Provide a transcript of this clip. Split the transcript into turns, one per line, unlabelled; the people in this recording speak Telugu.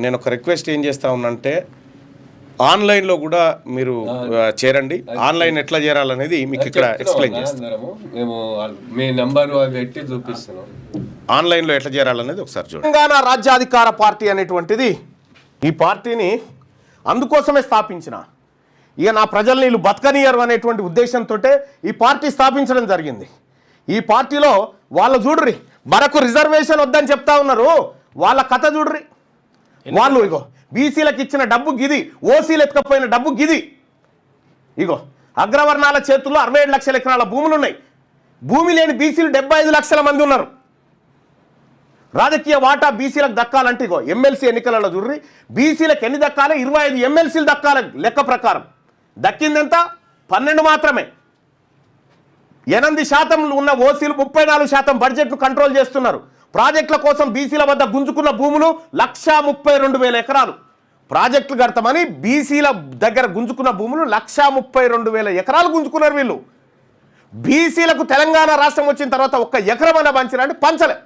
నేను ఒక రిక్వెస్ట్ ఏం చేస్తా ఉన్నంటే ఆన్లైన్లో కూడా మీరు చేరండి. ఆన్లైన్ ఎట్లా చేరాలనేది మీకు ఇక్కడ ఎక్స్ప్లెయిన్ చేస్తాము.
మేము మీ నెంబర్ పెట్టి చూపిస్తున్నాం.
ఆన్లైన్లో ఎట్లా చేరాలనేది ఒకసారి చూడండి. తెలంగాణ రాజ్యాధికార పార్టీ అనేటువంటిది ఈ పార్టీని అందుకోసమే స్థాపించిన, ఇక నా ప్రజల్ని వీళ్ళు బతకనియరు అనేటువంటి ఉద్దేశంతో ఈ పార్టీ స్థాపించడం జరిగింది. ఈ పార్టీలో వాళ్ళ చూడ్రి మనకు రిజర్వేషన్ వద్దని చెప్తా ఉన్నారు, వాళ్ళ కథ చూడ్రి. వాళ్ళు ఇగో బీసీలకు ఇచ్చిన డబ్బు గిది, ఓసీలు ఎత్తుకపోయిన డబ్బు గిది. ఇగో అగ్రవర్ణాల చేతుల్లో 67 లక్షల ఎకరాల భూములు ఉన్నాయి. భూమి లేని బీసీలు 75 లక్షల మంది ఉన్నారు. రాజకీయ వాటా బీసీలకు దక్కాలంటే ఇగో ఎమ్మెల్సీ ఎన్నికలలో చూడ్రి, బీసీలకు ఎన్ని దక్కాలి? 25 ఎమ్మెల్సీలు దక్కాలి లెక్క ప్రకారం. దక్కిందెంత? 12 మాత్రమే. 8% ఉన్న ఓసీలు 34% బడ్జెట్ను కంట్రోల్ చేస్తున్నారు. ప్రాజెక్టుల కోసం బీసీల వద్ద గుంజుకున్న భూములు 132,000 ఎకరాలు. ప్రాజెక్టులు కడతామని బీసీల దగ్గర గుంజుకున్న భూములు 132,000 ఎకరాలు గుంజుకున్నారు వీళ్ళు. బీసీలకు తెలంగాణ రాష్ట్రం వచ్చిన తర్వాత ఒక్క ఎకరం అన్న పంచలే.